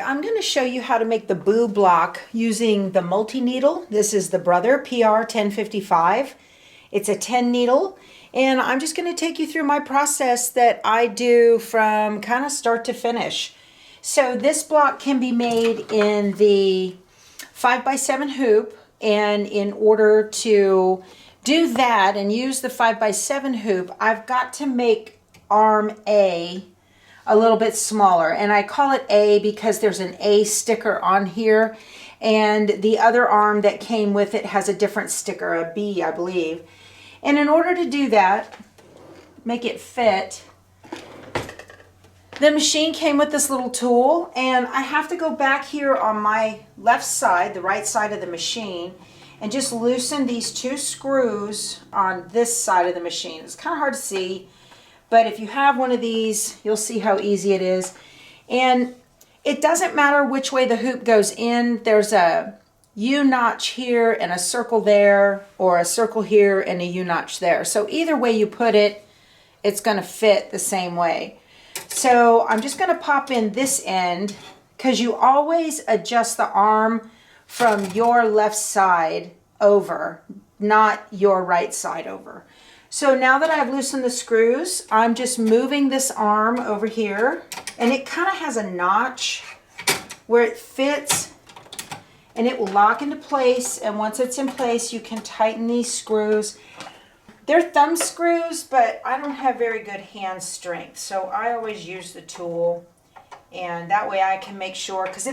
I'm going to show you how to make the BOO block using the multi-needle. This is the Brother PR1055. It's a 10 needle, and I'm just going to take you through my process that I do from kind of start to finish. So this block can be made in the 5x7 hoop, and in order to do that and use the 5x7 hoop, I've got to make arm A a little bit smaller, and I call it A because there's an A sticker on here, and the other arm that came with it has a different sticker, a B, I believe. And in order to do that, make it fit, the machine came with this little tool, and I have to go back here on my left side, the right side of the machine, and just loosen these two screws on this side of the machine. It's kind of hard to see, but if you have one of these, you'll see how easy it is. And it doesn't matter which way the hoop goes in. There's a U-notch here and a circle there, or a circle here and a U-notch there. So either way you put it, it's going to fit the same way. So I'm just going to pop in this end, because you always adjust the arm from your left side over, not your right side over. So now that I've loosened the screws, I'm just moving this arm over here, and it kind of has a notch where it fits, and it will lock into place. And once it's in place, you can tighten these screws. They're thumb screws, but I don't have very good hand strength, so I always use the tool, and that way I can make sure, because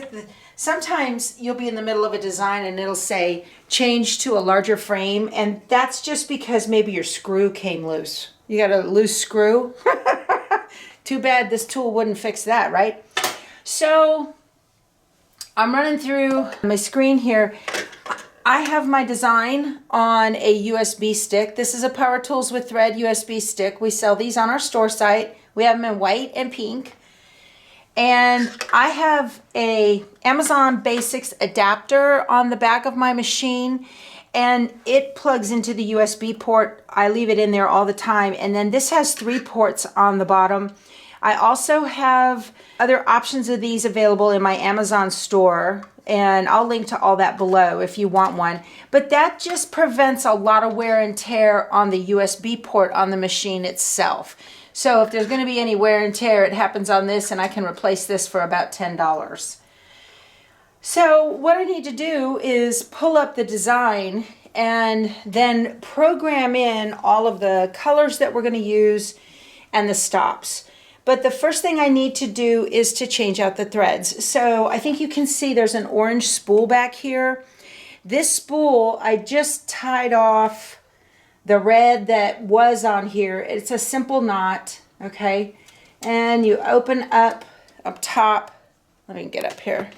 sometimes you'll be in the middle of a design and it'll say change to a larger frame, and that's just because maybe your screw came loose. You got a loose screw. Too bad this tool wouldn't fix that, right? So I'm running through my screen here. I have my design on a USB stick. This is a Power Tools with Thread USB stick. We sell these on our store site. We have them in white and pink. And I have a Amazon Basics adapter on the back of my machine, and it plugs into the USB port. I leave it in there all the time. And then this has 3 ports on the bottom. I also have other options of these available in my Amazon store, and I'll link to all that below if you want one. But that just prevents a lot of wear and tear on the USB port on the machine itself. So if there's going to be any wear and tear, it happens on this, and I can replace this for about $10. So what I need to do is pull up the design and then program in all of the colors that we're going to use and the stops. But the first thing I need to do is to change out the threads. So I think you can see there's an orange spool back here. This spool, I just tied off the red that was on here. It's a simple knot, okay? And you open up top. Let me get up here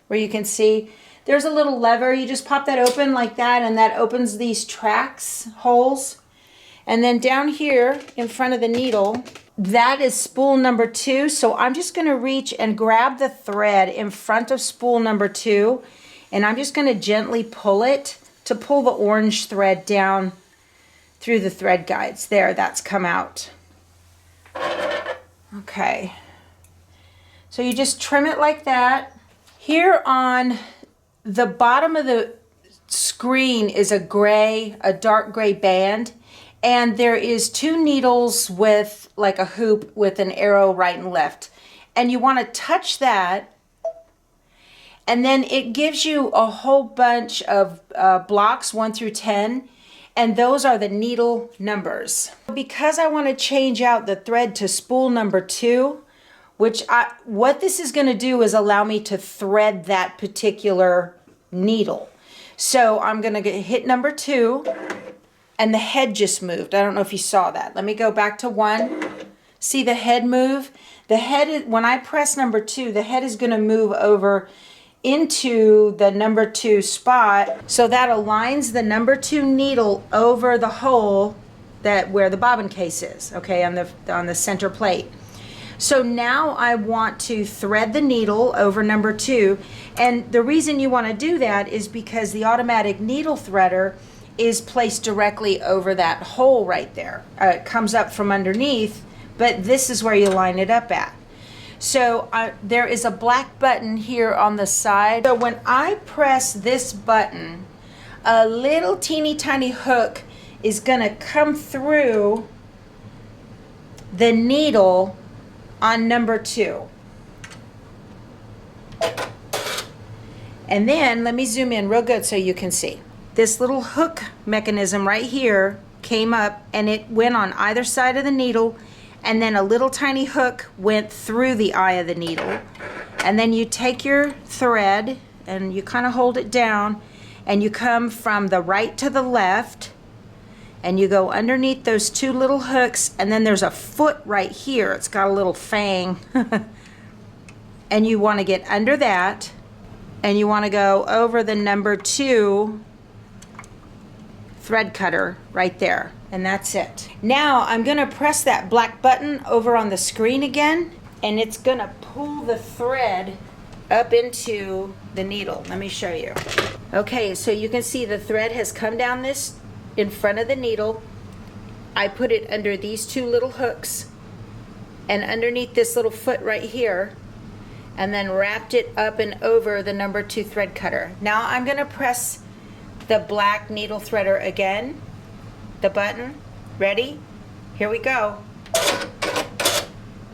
where you can see there's a little lever. You just pop that open like that, and that opens these tracks holes. And then down here in front of the needle, that is spool number 2. So I'm just going to reach and grab the thread in front of spool number 2, and I'm just going to gently pull it to pull the orange thread down through the thread guides. There, that's come out. Okay. So you just trim it like that. Here on the bottom of the screen is a dark gray band. And there is 2 needles with like a hoop with an arrow right and left. And you want to touch that, and then it gives you a whole bunch of blocks 1 through 10. And those are the needle numbers. Because I want to change out the thread to spool number 2, what this is going to do is allow me to thread that particular needle. So I'm going to hit number 2. And the head just moved. I don't know if you saw that. Let me go back to 1. See the head move? The head, when I press number 2, the head is going to move over into the number 2 spot. So that aligns the number 2 needle over the hole where the bobbin case is, okay, on the center plate. So now I want to thread the needle over number 2. And the reason you want to do that is because the automatic needle threader is placed directly over that hole right there. It comes up from underneath, but this is where you line it up at. So there is a black button here on the side. So when I press this button, a little teeny tiny hook is gonna come through the needle on number 2. And then let me zoom in real good so you can see. This little hook mechanism right here came up and it went on either side of the needle, and then a little tiny hook went through the eye of the needle. And then you take your thread and you kind of hold it down and you come from the right to the left and you go underneath those 2 little hooks, and then there's a foot right here. It's got a little fang. And you want to get under that and you want to go over the number 2 thread cutter right there, and that's it. Now I'm going to press that black button over on the screen again, and it's going to pull the thread up into the needle. Let me show you. Okay, so you can see the thread has come down this in front of the needle. I put it under these 2 little hooks and underneath this little foot right here, and then wrapped it up and over the number 2 thread cutter. Now I'm going to press the black needle threader again, the button. Ready? Here we go.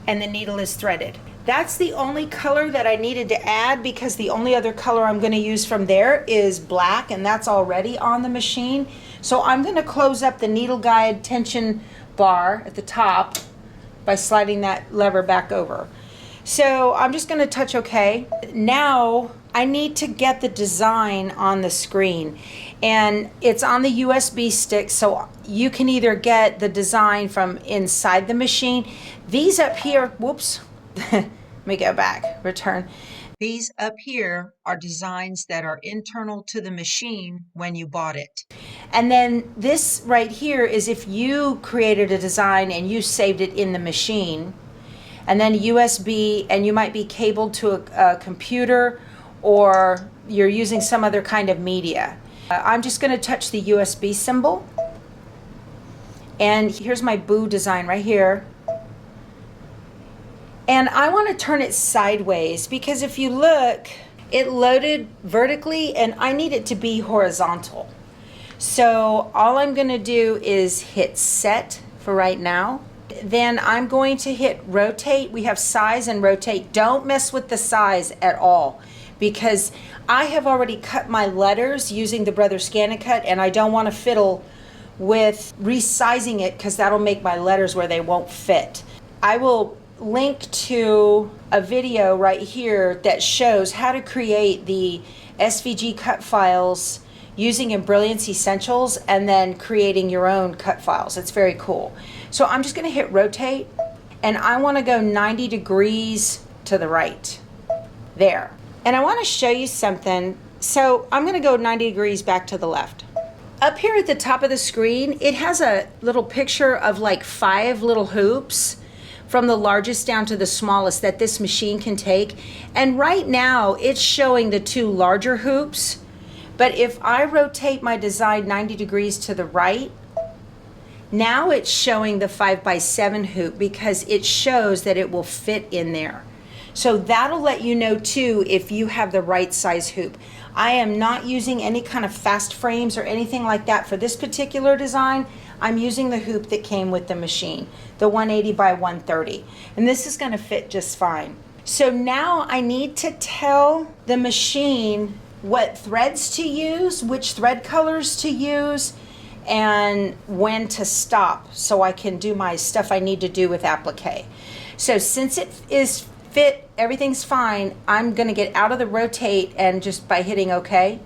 And the needle is threaded. That's the only color that I needed to add, because the only other color I'm going to use from there is black, and that's already on the machine. So I'm going to close up the needle guide tension bar at the top by sliding that lever back over. So I'm just going to touch OK. Now I need to get the design on the screen, and it's on the USB stick, so you can either get the design from inside the machine. These up here, whoops, let me go back, return. These up here are designs that are internal to the machine when you bought it. And then this right here is if you created a design and you saved it in the machine, and then USB, and you might be cabled to a computer, or you're using some other kind of media. I'm just going to touch the USB symbol, and here's my BOO design right here. And I want to turn it sideways, because if you look, it loaded vertically and I need it to be horizontal. So all I'm going to do is hit set for right now. Then I'm going to hit rotate. We have size and rotate. Don't mess with the size at all, because I have already cut my letters using the Brother Scan-A-Cut, and I don't want to fiddle with resizing it, because that'll make my letters where they won't fit. I will link to a video right here that shows how to create the SVG cut files using Brilliance Essentials and then creating your own cut files. It's very cool. So I'm just going to hit rotate, and I want to go 90 degrees to the right. There. And I want to show you something. So I'm going to go 90 degrees back to the left. Up here at the top of the screen, it has a little picture of like 5 little hoops from the largest down to the smallest that this machine can take. And right now it's showing the 2 larger hoops. But if I rotate my design 90 degrees to the right, now it's showing the 5x7 hoop, because it shows that it will fit in there. So that'll let you know too if you have the right size hoop. I am not using any kind of fast frames or anything like that for this particular design. I'm using the hoop that came with the machine, the 180 by 130. And this is going to fit just fine. So now I need to tell the machine what threads to use, which thread colors to use, and when to stop, so I can do my stuff I need to do with Applique. So since it is fit, everything's fine, I'm going to get out of the rotate and just by hitting OK.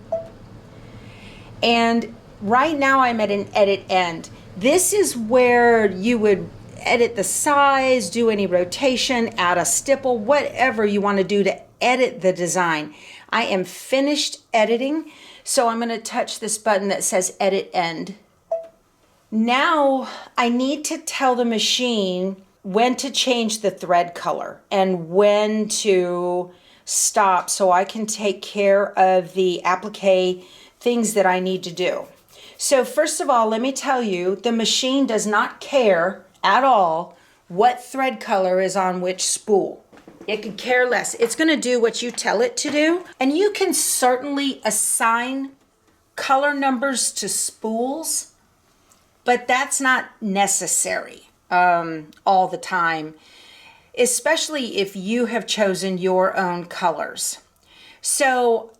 And right now I'm at an edit end. This is where you would edit the size, do any rotation, add a stipple, whatever you want to do to edit the design. I am finished editing, so I'm going to touch this button that says Edit End. Now I need to tell the machine when to change the thread color and when to stop, so I can take care of the applique things that I need to do. So first of all, let me tell you, the machine does not care at all what thread color is on which spool. It could care less. It's going to do what you tell it to do. And you can certainly assign color numbers to spools, but that's not necessary all the time, especially if you have chosen your own colors. So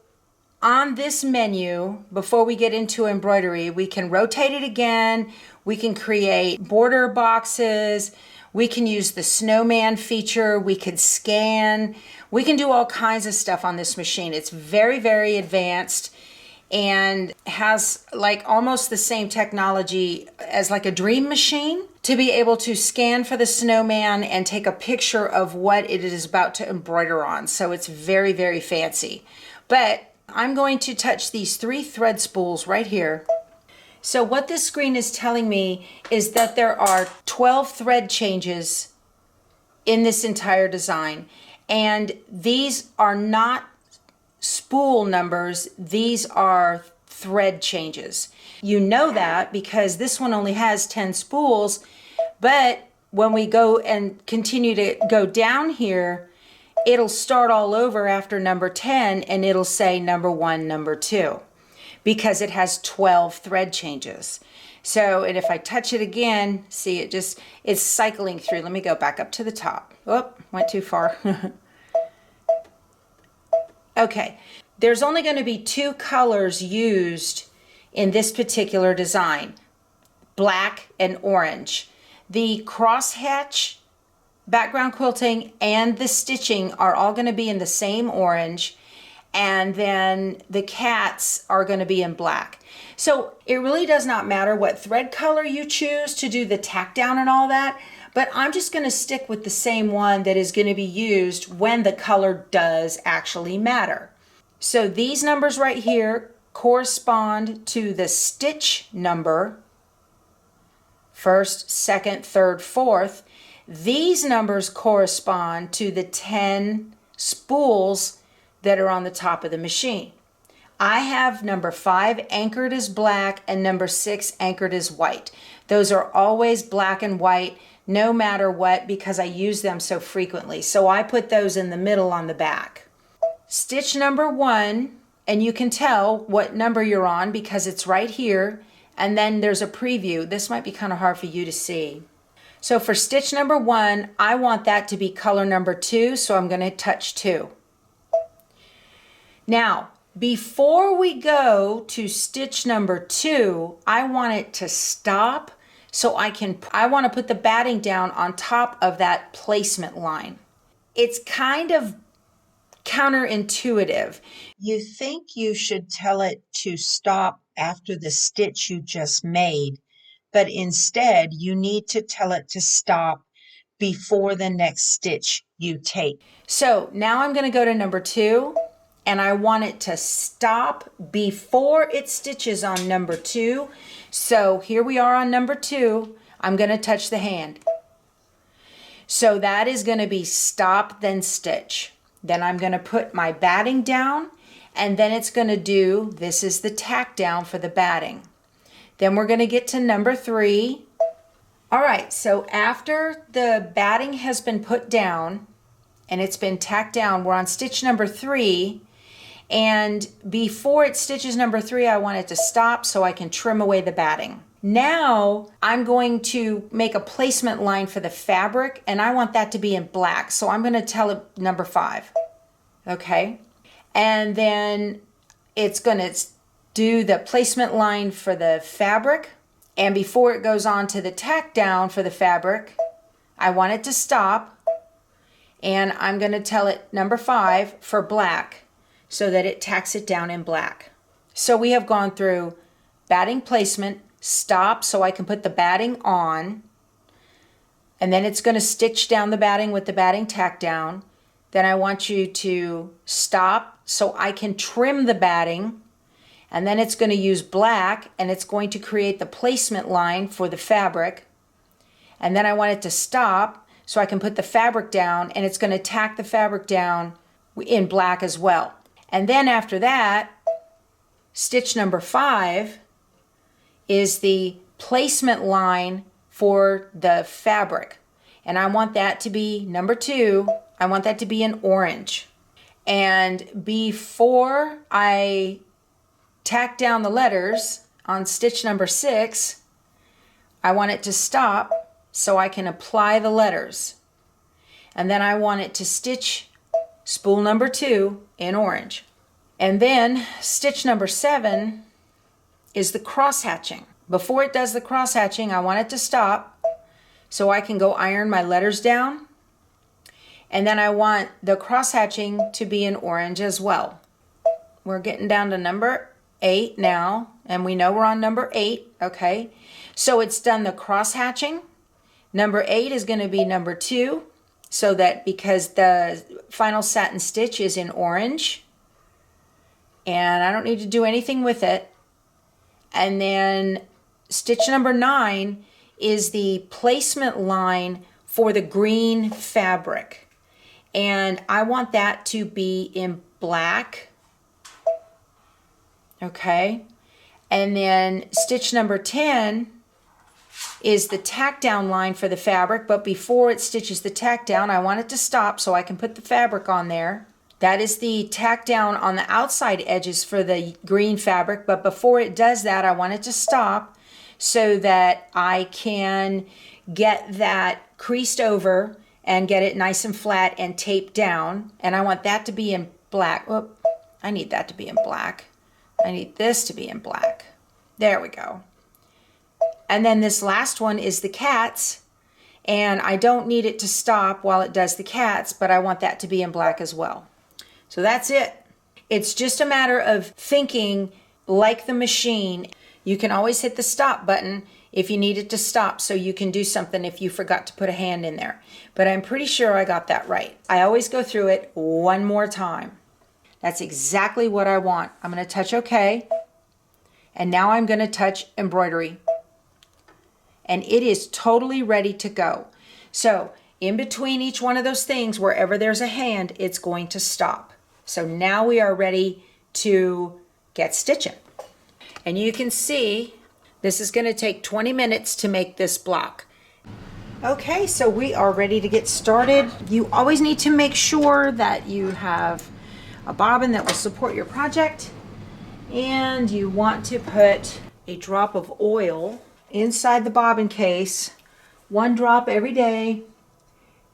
on this menu, before we get into embroidery, we can rotate it again. We can create border boxes. We can use the snowman feature. We could scan. We can do all kinds of stuff on this machine. It's very, very advanced and has like almost the same technology as like a dream machine to be able to scan for the snowman and take a picture of what it is about to embroider on. So it's very, very fancy. But I'm going to touch these 3 thread spools right here. So what this screen is telling me is that there are 12 thread changes in this entire design. And these are not spool numbers, these are thread changes. You know that because this one only has 10 spools, but when we go and continue to go down here, it'll start all over after number 10 and it'll say number 1, number 2, because it has 12 thread changes. So, and if I touch it again, see it's cycling through. Let me go back up to the top. Oh, went too far. Okay, there's only going to be 2 colors used in this particular design, black and orange. The crosshatch background quilting and the stitching are all going to be in the same orange, and then the cats are going to be in black. So it really does not matter what thread color you choose to do the tack down and all that, but I'm just going to stick with the same one that is going to be used when the color does actually matter. So these numbers right here correspond to the stitch number, 1st, 2nd, 3rd, 4th. These numbers correspond to the 10 spools that are on the top of the machine. I have number 5 anchored as black and number 6 anchored as white. Those are always black and white no matter what because I use them so frequently. So I put those in the middle on the back. Stitch number 1, and you can tell what number you're on because it's right here, and then there's a preview. This might be kind of hard for you to see. So for stitch number 1, I want that to be color number 2, so I'm going to touch 2. Now, before we go to stitch number 2, I want it to stop so I want to put the batting down on top of that placement line. It's kind of counterintuitive. You think you should tell it to stop after the stitch you just made, but instead you need to tell it to stop before the next stitch you take. So now I'm going to go to number 2, and I want it to stop before it stitches on number 2. So here we are on number 2. I'm going to touch the hand. So that is going to be stop, then stitch. Then I'm going to put my batting down, and then it's going to do, this is the tack down for the batting. Then we're going to get to number 3. All right, so after the batting has been put down and it's been tacked down, we're on stitch number 3. And before it stitches number 3, I want it to stop so I can trim away the batting. Now I'm going to make a placement line for the fabric, and I want that to be in black. So I'm going to tell it number 5. Okay. And then it's going to do the placement line for the fabric. And before it goes on to the tack down for the fabric, I want it to stop. And I'm going to tell it number 5 for black, so that it tacks it down in black. So we have gone through batting placement, stop so I can put the batting on, and then it's going to stitch down the batting with the batting tack down. Then I want you to stop so I can trim the batting, and then it's going to use black and it's going to create the placement line for the fabric. And then I want it to stop so I can put the fabric down, and it's going to tack the fabric down in black as well. And then after that, stitch number 5 is the placement line for the fabric. and I want that to be number 2. I want that to be in orange. And before I tack down the letters on stitch number 6, I want it to stop so I can apply the letters. And then I want it to stitch spool number 2 in orange. And then stitch number 7 is the cross hatching. Before it does the cross hatching, I want it to stop so I can go iron my letters down. And then I want the cross hatching to be in orange as well. We're getting down to number 8 now, and we know we're on number 8, okay? So it's done the cross hatching. Number 8 is going to be number 2, so that because the final satin stitch is in orange, and I don't need to do anything with it. And then stitch number 9 is the placement line for the green fabric. And I want that to be in black. Okay. And then stitch number 10 is the tack down line for the fabric, but before it stitches the tack down, I want it to stop so I can put the fabric on there. That is the tack down on the outside edges for the green fabric, but before it does that, I want it to stop so that I can get that creased over and get it nice and flat and taped down. And I want that to be in black. Whoop, I need that to be in black. I need this to be in black. There we go. And then this last one is the cats, and I don't need it to stop while it does the cats, but I want that to be in black as well. So that's it. It's just a matter of thinking like the machine. You can always hit the stop button if you need it to stop so you can do something if you forgot to put a hand in there. But I'm pretty sure I got that right. I always go through it one more time. That's exactly what I want. I'm going to touch OK. And now I'm going to touch embroidery. And it is totally ready to go. So in between each one of those things, wherever there's a hand, it's going to stop. So now we are ready to get stitching. And you can see this is going to take 20 minutes to make this block. Okay, so we are ready to get started. You always need to make sure that you have a bobbin that will support your project, and you want to put a drop of oil inside the bobbin case, 1 drop every day,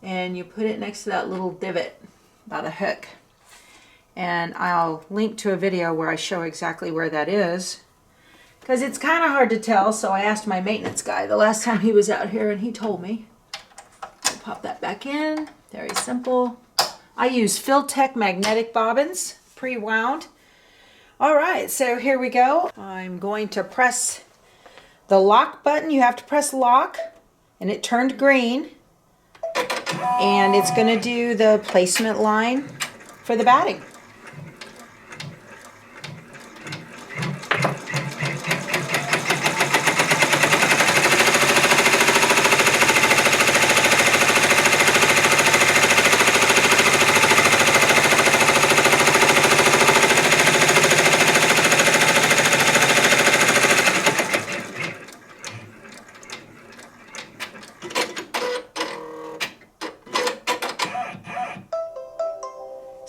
and you put it next to that little divot by the hook. And I'll link to a video where I show exactly where that is, because it's kind of hard to tell. So I asked my maintenance guy the last time he was out here, and he told me. I'll pop that back in. Very simple. I use Filtech magnetic bobbins, pre-wound. All right, so here we go. I'm going to press the lock button. You have to press lock, and it turned green. And it's going to do the placement line for the batting.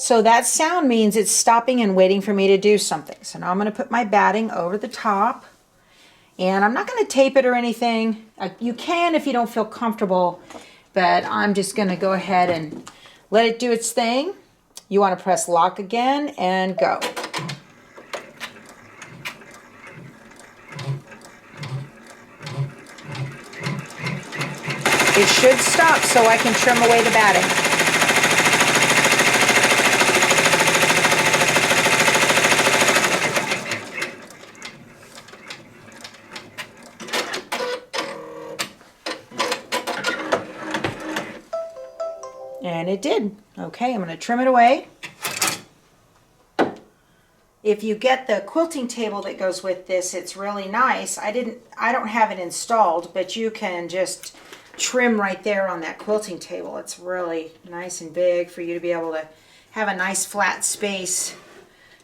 So that sound means it's stopping and waiting for me to do something. So now I'm going to put my batting over the top. And I'm not going to tape it or anything. You can if you don't feel comfortable, but I'm just going to go ahead and let it do its thing. You want to press lock again and go. It should stop so I can trim away the batting. And it did. Okay, I'm going to trim it away. If you get the quilting table that goes with this, it's really nice. I don't have it installed, but you can just trim right there on that quilting table. It's really nice and big for you to be able to have a nice flat space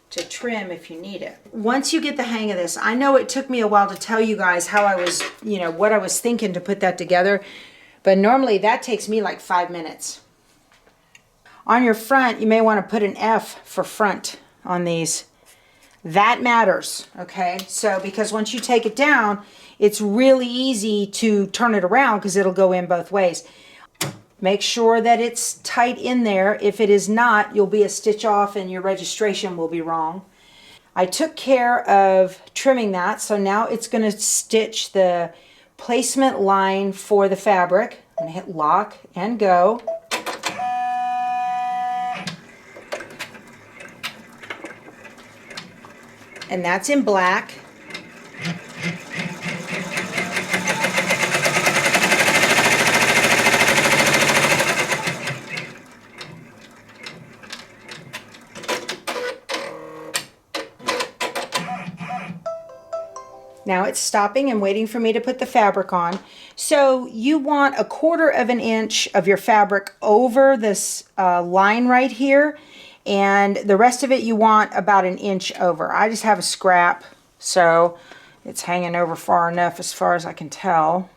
to trim if you need it. Once you get the hang of this, I know it took me a while to tell you guys how I was, what I was thinking to put that together. But normally that takes me like 5 minutes. On your front, you may want to put an F for front on these. That matters, okay? So because once you take it down, it's really easy to turn it around because it'll go in both ways. Make sure that it's tight in there. If it is not, you'll be a stitch off and your registration will be wrong. I took care of trimming that, so now it's going to stitch the placement line for the fabric. I'm going to hit lock and go. And that's in black. Now it's stopping and waiting for me to put the fabric on. So you want 1/4 of an inch of your fabric over this line right here, and the rest of it you want about 1 inch over. I just have a scrap, so it's hanging over far enough as far as I can tell.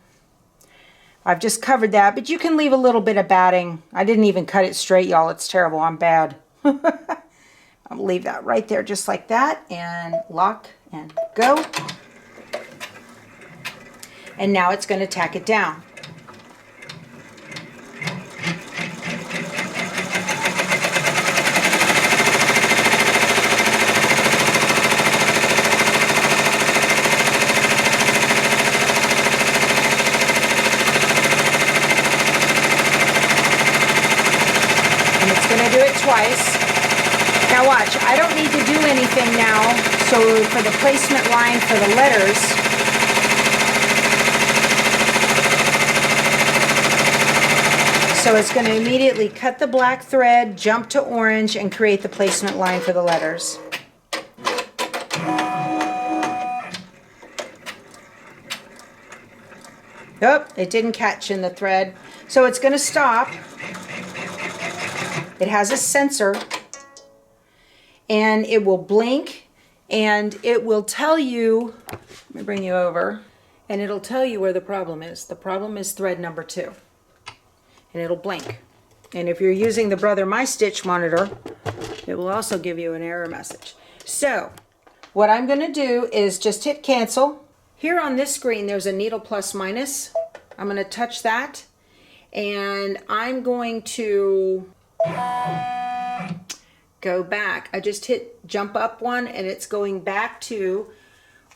I've just covered that, but you can leave a little bit of batting. I didn't even cut it straight, y'all. It's terrible. I'm bad. I'll leave that right there just like that, and lock and go. And now it's going to tack it down. And it's going to do it twice. Now watch, I don't need to do anything now. So for the placement line for the letters, so it's going to immediately cut the black thread, jump to orange, and create the placement line for the letters. Oh, it didn't catch in the thread. So it's going to stop. It has a sensor, and it will blink, and it will tell you, let me bring you over, and it'll tell you where the problem is. The problem is thread number 2. And it'll blink. And if you're using the Brother My Stitch monitor, it will also give you an error message. So what I'm going to do is just hit cancel. Here on this screen there's a needle plus minus. I'm going to touch that, and I'm going to go back. I just hit jump up one, and it's going back to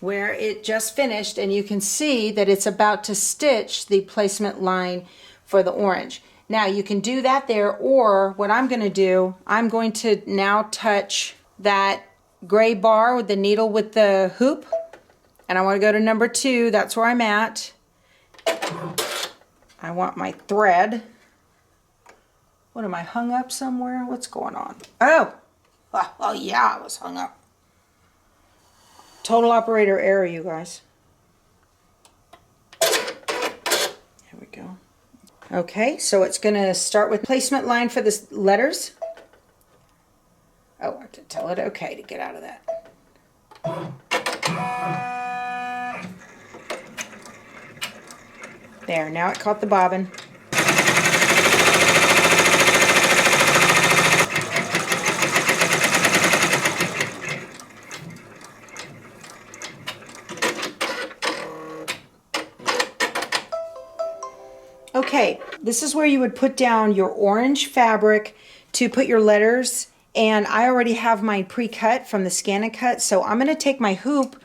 where it just finished, and you can see that it's about to stitch the placement line for the orange. Now you can do that there, or what I'm going to do, I'm going to now touch that gray bar with the needle with the hoop, and I want to go to number 2. That's where I'm at. I want my thread. What, am I hung up somewhere? What's going on? Oh yeah, I was hung up. Total operator error, you guys. There we go. Okay, so it's going to start with placement line for the letters. Oh, I have to tell it okay to get out of that. There, now it caught the bobbin. Okay, this is where you would put down your orange fabric to put your letters, and I already have mine pre-cut from the Scan and Cut, so I'm going to take my hoop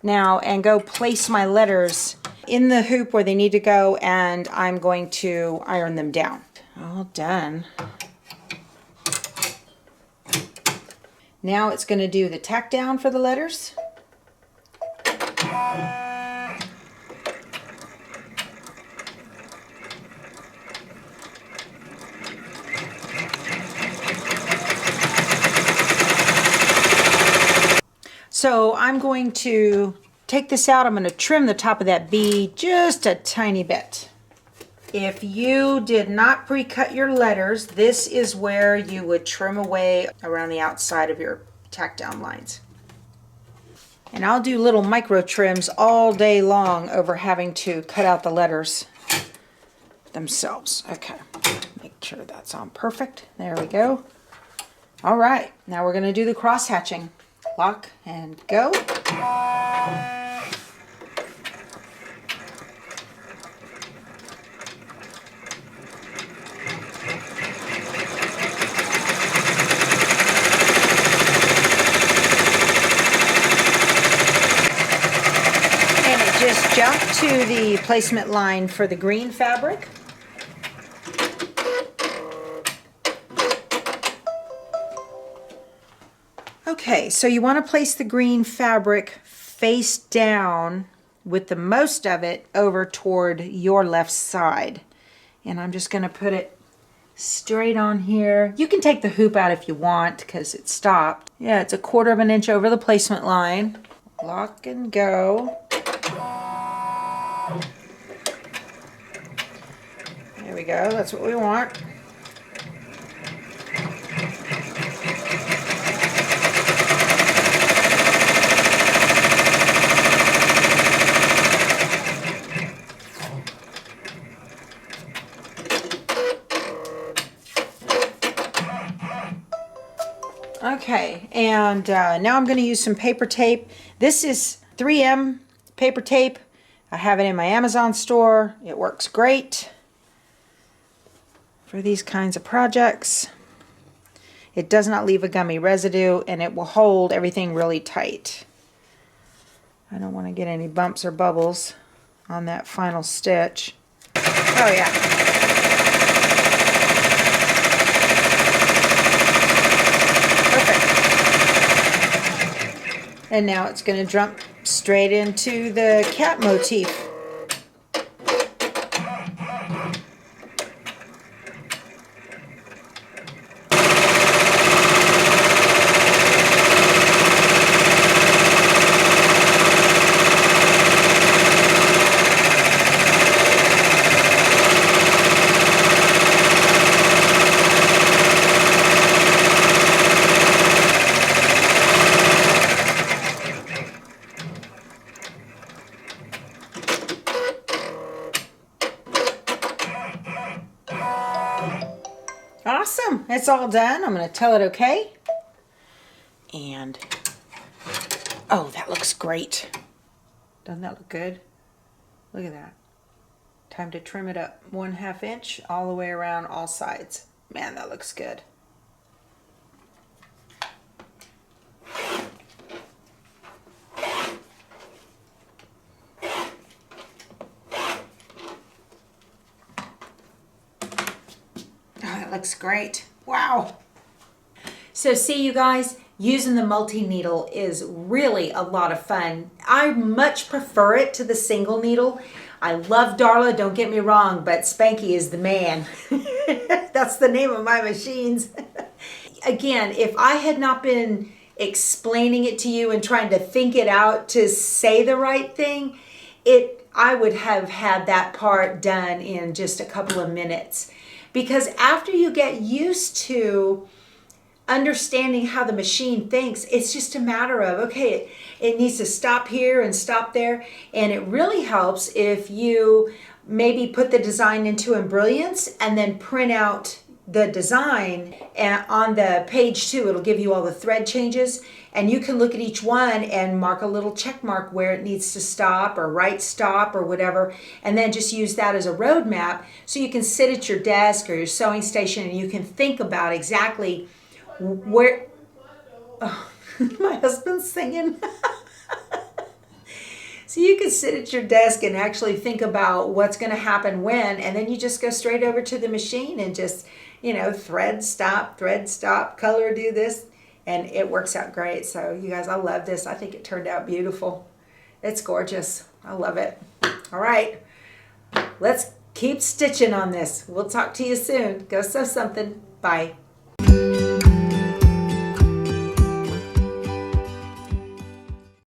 now and go place my letters in the hoop where they need to go, and I'm going to iron them down. All done. Now it's going to do the tack down for the letters. So I'm going to take this out. I'm going to trim the top of that B just a tiny bit. If you did not pre-cut your letters, this is where you would trim away around the outside of your tack down lines. And I'll do little micro trims all day long over having to cut out the letters. themselves. Okay, make sure that's on perfect. There we go. All right, now we're going to do the cross hatching. Lock and go. Just jump to the placement line for the green fabric. Okay, so you want to place the green fabric face down with the most of it over toward your left side. And I'm just going to put it straight on here. You can take the hoop out if you want because it stopped. Yeah, it's 1/4 of an inch over the placement line. Lock and go. There we go, that's what we want. Okay, and now I'm going to use some paper tape. This is 3M paper tape. I have it in my Amazon store. It works great for these kinds of projects. It does not leave a gummy residue and it will hold everything really tight. I don't want to get any bumps or bubbles on that final stitch. Oh yeah. Perfect. And now it's going to jump straight into the cat motif. Awesome, it's all done. I'm going to tell it okay. And, oh, that looks great. Doesn't that look good? Look at that. Time to trim it up 1/2 inch all the way around all sides. Man, that looks good. Looks great. Wow. So see, you guys, using the multi-needle is really a lot of fun. I much prefer it to the single needle. I love Darla, don't get me wrong, but Spanky is the man. That's the name of my machines. Again, if I had not been explaining it to you and trying to think it out to say the right thing, I would have had that part done in just a couple of minutes. Because after you get used to understanding how the machine thinks, it's just a matter of, okay, it needs to stop here and stop there. And it really helps if you maybe put the design into Brilliance and then print out the design, and on the page 2 it'll give you all the thread changes, and you can look at each one and mark a little check mark where it needs to stop or write stop or whatever, and then just use that as a roadmap so you can sit at your desk or your sewing station and you can think about exactly where. Oh, my husband's singing. So you can sit at your desk and actually think about what's going to happen when, and then you just go straight over to the machine and just, you know, thread, stop, color, do this, and it works out great. So you guys, I love this. I think it turned out beautiful. It's gorgeous. I love it. All right, let's keep stitching on this. We'll talk to you soon. Go sew something. Bye.